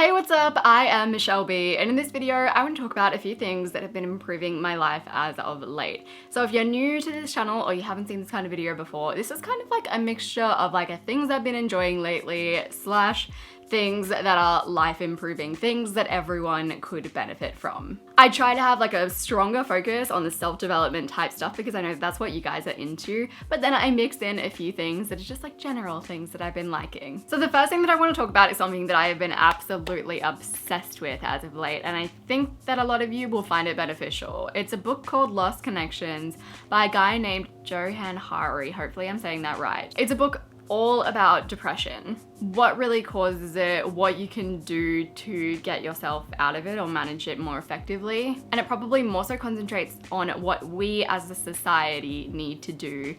Hey, what's up? I am Michelle B, and in this video I want to talk about a few things that have been improving my life as of late. So if you're new to this channel or you haven't seen this kind of video before, this is kind of like a mixture of like things I've been enjoying lately slash things that are life improving, things that everyone could benefit from. I try to have like a stronger focus on the self-development type stuff because I know that's what you guys are into, but then I mix in a few things that are just like general things that I've been liking. So the first thing that I want to talk about is something that I have been absolutely obsessed with as of late, and I think that a lot of you will find it beneficial. It's a book called Lost Connections by a guy named Johann Hari. Hopefully I'm saying that right. It's a book all about depression, what really causes it, what you can do to get yourself out of it or manage it more effectively. And it probably more so concentrates on what we as a society need to do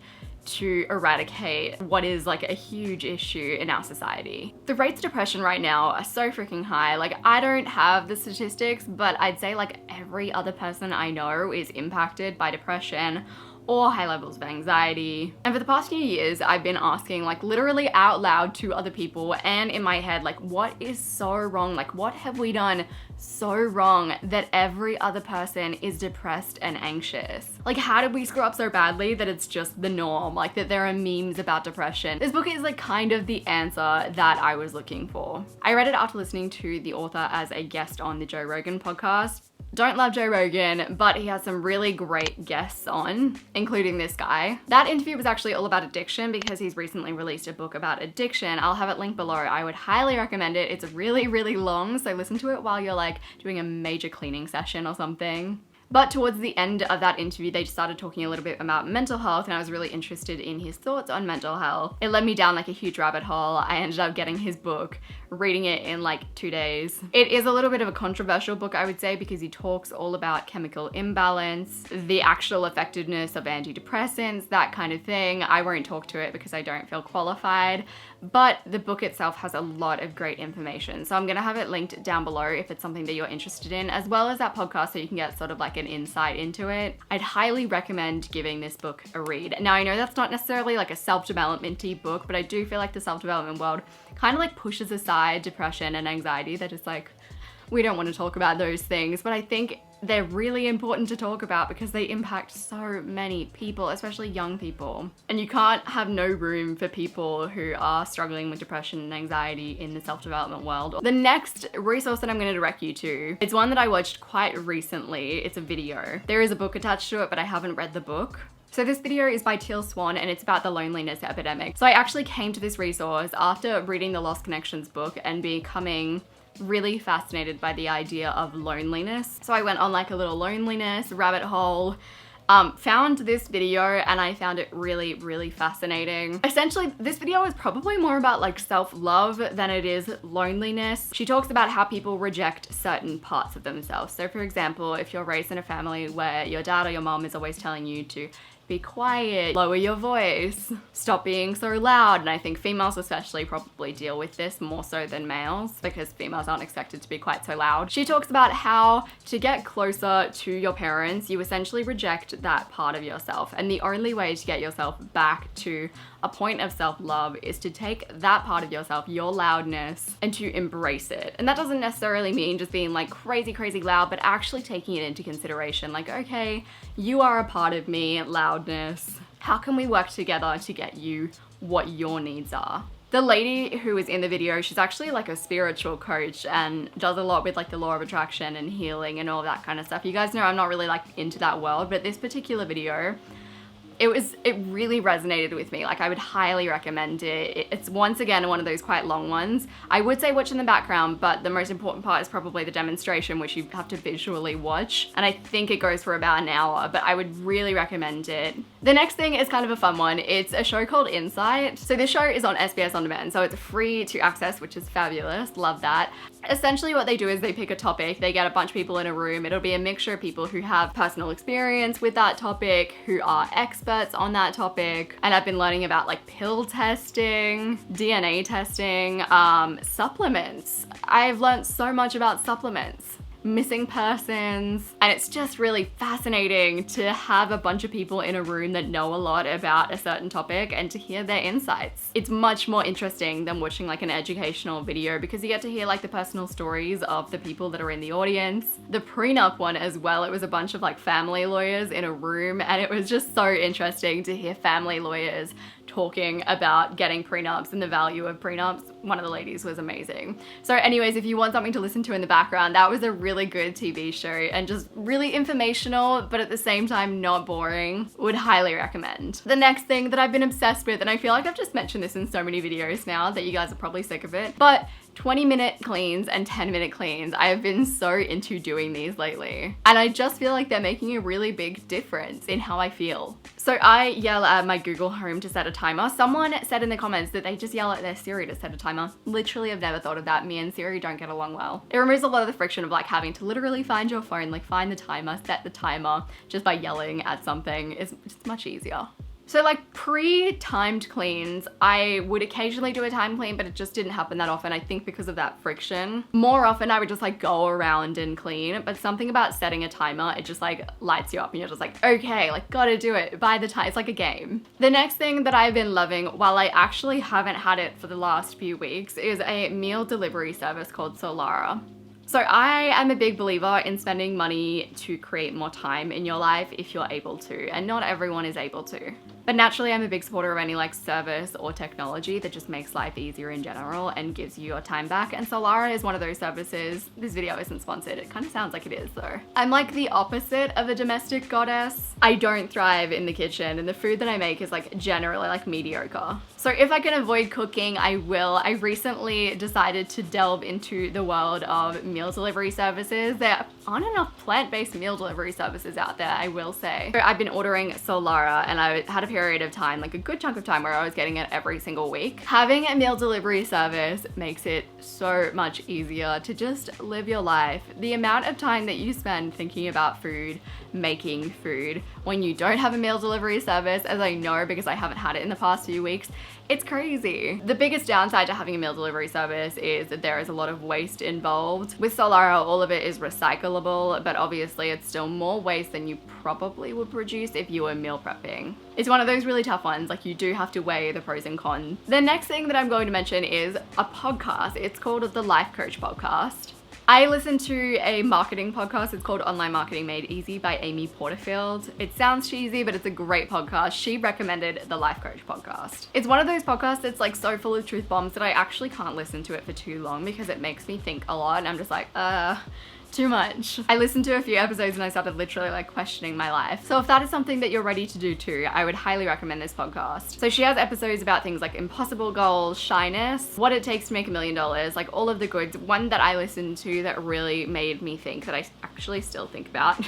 to eradicate what is like a huge issue in our society. The rates of depression right now are so freaking high. Like, I don't have the statistics, but I'd say like every other person I know is impacted by depression or high levels of anxiety. And for the past few years, I've been asking like literally out loud to other people and in my head, like, what is so wrong? Like, what have we done so wrong that every other person is depressed and anxious? Like, how did we screw up so badly that it's just the norm? Like, that there are memes about depression. This book is like kind of the answer that I was looking for. I read it after listening to the author as a guest on the Joe Rogan podcast. Don't love Joe Rogan, but he has some really great guests on, including this guy. That interview was actually all about addiction because he's recently released a book about addiction. I'll have it linked below. I would highly recommend it. It's really, really long, so listen to it while you're like doing a major cleaning session or something. But towards the end of that interview, they started talking a little bit about mental health, and I was really interested in his thoughts on mental health. It led me down like a huge rabbit hole. I ended up getting his book, reading it in like 2 days. It is a little bit of a controversial book, I would say, because he talks all about chemical imbalance, the actual effectiveness of antidepressants, that kind of thing. I won't talk to it because I don't feel qualified, but the book itself has a lot of great information. So I'm gonna have it linked down below if it's something that you're interested in, as well as that podcast so you can get sort of like an insight into it. I'd highly recommend giving this book a read. Now, I know that's not necessarily like a self-development-y book, but I do feel like the self-development world kind of like pushes aside depression and anxiety. They're just like, we don't want to talk about those things, but I think they're really important to talk about because they impact so many people, especially young people. And you can't have no room for people who are struggling with depression and anxiety in the self-development world. The next resource that I'm going to direct you to, it's one that I watched quite recently. It's a video. There is a book attached to it, but I haven't read the book. So this video is by Teal Swan and it's about the loneliness epidemic. So I actually came to this resource after reading the Lost Connections book and becoming really fascinated by the idea of loneliness. So I went on like a little loneliness rabbit hole, found this video, and I found it really, really fascinating. Essentially, this video is probably more about like self-love than it is loneliness. She talks about how people reject certain parts of themselves. So for example, if you're raised in a family where your dad or your mom is always telling you to be quiet, lower your voice, stop being so loud. And I think females especially probably deal with this more so than males because females aren't expected to be quite so loud. She talks about how to get closer to your parents, you essentially reject that part of yourself. And the only way to get yourself back to a point of self-love is to take that part of yourself, your loudness, and to embrace it. And that doesn't necessarily mean just being like crazy, crazy loud, but actually taking it into consideration. Like, okay, you are a part of me, loudness. How can we work together to get you what your needs are? The lady who is in the video, she's actually like a spiritual coach and does a lot with like the law of attraction and healing and all that kind of stuff. You guys know I'm not really like into that world, but this particular video, it really resonated with me. Like, I would highly recommend it. It's once again one of those quite long ones. I would say watch in the background, but the most important part is probably the demonstration, which you have to visually watch. And I think it goes for about an hour, but I would really recommend it. The next thing is kind of a fun one. It's a show called Insight. So this show is on SBS On Demand, so it's free to access, which is fabulous. Love that. Essentially what they do is they pick a topic, they get a bunch of people in a room. It'll be a mixture of people who have personal experience with that topic, who are experts on that topic. And I've been learning about like pill testing, DNA testing, supplements. I've learned so much about supplements. missing persons, and it's just really fascinating to have a bunch of people in a room that know a lot about a certain topic and to hear their insights. It's much more interesting than watching like an educational video because you get to hear like the personal stories of the people that are in the audience. The prenup one as well, it was a bunch of like family lawyers in a room, and it was just so interesting to hear family lawyers talking about getting prenups and the value of prenups. One of the ladies was amazing. So anyways, if you want something to listen to in the background, that was a really good TV show and just really informational, but at the same time not boring. Would highly recommend. The next thing that I've been obsessed with, and I feel like I've just mentioned this in so many videos now that you guys are probably sick of it, but 20-minute cleans and 10-minute cleans. I have been so into doing these lately. And I just feel like they're making a really big difference in how I feel. So I yell at my Google Home to set a timer. Someone said in the comments that they just yell at their Siri to set a timer. Literally, I've never thought of that. Me and Siri don't get along well. It removes a lot of the friction of like having to literally find your phone, like find the timer, set the timer, just by yelling at something. It's much easier. So like pre-timed cleans, I would occasionally do a time clean, but it just didn't happen that often. I think because of that friction. More often I would just like go around and clean, but something about setting a timer, it just like lights you up and you're just like, okay, like gotta do it by the time. It's like a game. The next thing that I've been loving, while I actually haven't had it for the last few weeks, is a meal delivery service called Solara. So I am a big believer in spending money to create more time in your life if you're able to, and not everyone is able to. But naturally, I'm a big supporter of any like service or technology that just makes life easier in general and gives you your time back. And Solara is one of those services. This video isn't sponsored. It kind of sounds like it is though. I'm like the opposite of a domestic goddess. I don't thrive in the kitchen, and the food that I make is like generally like mediocre. So if I can avoid cooking, I will. I recently decided to delve into the world of meal delivery services. There aren't enough plant-based meal delivery services out there, I will say. So I've been ordering Solara, and I had a period of time, like a good chunk of time, where I was getting it every single week. Having a meal delivery service makes it so much easier to just live your life. The amount of time that you spend thinking about food, making food, when you don't have a meal delivery service, as I know because I haven't had it in the past few weeks, it's crazy. The biggest downside to having a meal delivery service is that there is a lot of waste involved. With Solara, all of it is recyclable, but obviously it's still more waste than you probably would produce if you were meal prepping. It's one of those really tough ones, like you do have to weigh the pros and cons. The next thing that I'm going to mention is a podcast. It's called the Life Coach Podcast. I listen to a marketing podcast. It's called Online Marketing Made Easy by Amy Porterfield. It sounds cheesy, but it's a great podcast. She recommended the Life Coach podcast. It's one of those podcasts that's like so full of truth bombs that I actually can't listen to it for too long because it makes me think a lot, and I'm just like, too much. I listened to a few episodes and I started literally like questioning my life. So if that is something that you're ready to do too, I would highly recommend this podcast. So she has episodes about things like impossible goals, shyness, what it takes to make $1 million, like all of the goods. One that I listened to that really made me think, that I actually still think about,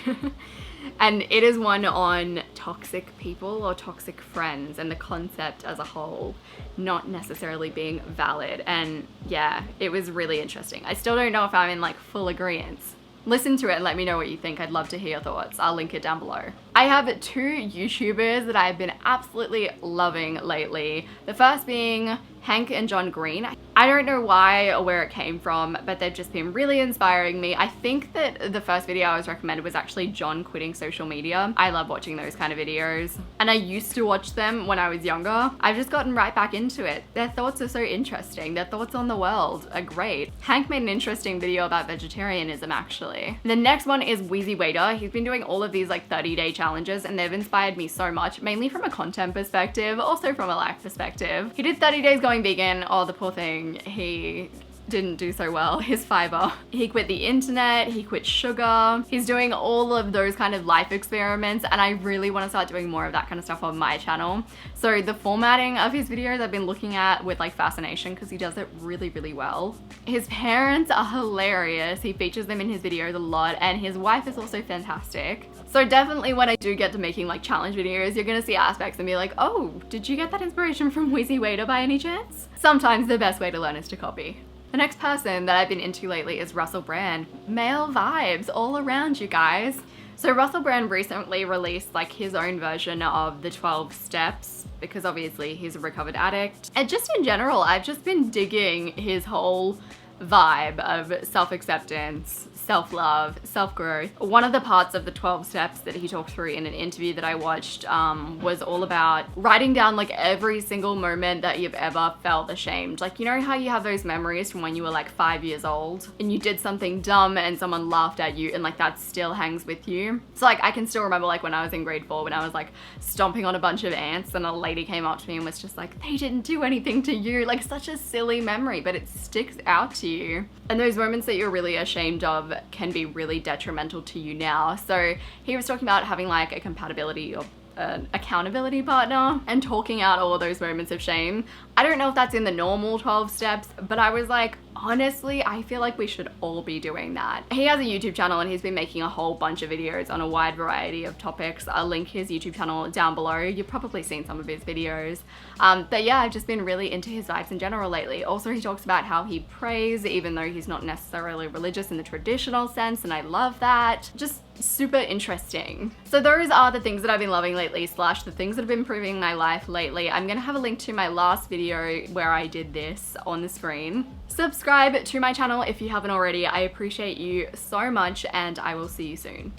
and it is one on toxic people or toxic friends and the concept as a whole not necessarily being valid. And yeah, it was really interesting. I still don't know if I'm in like full agreement. Listen to it and let me know what you think. I'd love to hear your thoughts. I'll link it down below. I have two YouTubers that I've been absolutely loving lately. The first being Hank and John Green. I don't know why or where it came from, but they've just been really inspiring me. I think that the first video I was recommended was actually John quitting social media. I love watching those kind of videos, and I used to watch them when I was younger. I've just gotten right back into it. Their thoughts are so interesting. Their thoughts on the world are great. Hank made an interesting video about vegetarianism actually. The next one is Weezy Waiter. He's been doing all of these like 30-day challenges, and they've inspired me so much, mainly from a content perspective, also from a life perspective. He did 30 days going vegan. Oh, the poor thing. He didn't do so well. His fiber. He quit the internet, he quit sugar. He's doing all of those kind of life experiments, and I really want to start doing more of that kind of stuff on my channel. So the formatting of his videos I've been looking at with like fascination because he does it really, really well. His parents are hilarious. He features them in his videos a lot, and his wife is also fantastic. So definitely when I do get to making like challenge videos, you're gonna see aspects and be like, oh, did you get that inspiration from Weezy Waiter by any chance? Sometimes the best way to learn is to copy. The next person that I've been into lately is Russell Brand. Male vibes all around, you guys. So Russell Brand recently released like his own version of the 12 steps because obviously he's a recovered addict. And just in general, I've just been digging his whole vibe of self-acceptance, self-love, self-growth. One of the parts of the 12 steps that he talked through in an interview that I watched was all about writing down like every single moment that you've ever felt ashamed. Like, you know how you have those memories from when you were like 5 years old and you did something dumb and someone laughed at you and like that still hangs with you? So like I can still remember like when I was in grade 4 when I was like stomping on a bunch of ants and a lady came up to me and was just like, they didn't do anything to you. Like such a silly memory, but it sticks out to you. And those moments that you're really ashamed of can be really detrimental to you now. So he was talking about having like a compatibility or an accountability partner and talking out all of those moments of shame. I don't know if that's in the normal 12 steps, but I was like, honestly, I feel like we should all be doing that. He has a YouTube channel and he's been making a whole bunch of videos on a wide variety of topics. I'll link his YouTube channel down below. You've probably seen some of his videos. But yeah, I've just been really into his vibes in general lately. Also, he talks about how he prays, even though he's not necessarily religious in the traditional sense, and I love that. Just super interesting. So those are the things that I've been loving lately, slash the things that have been improving my life lately. I'm gonna have a link to my last video where I did this on the screen. Subscribe to my channel if you haven't already. I appreciate you so much and I will see you soon.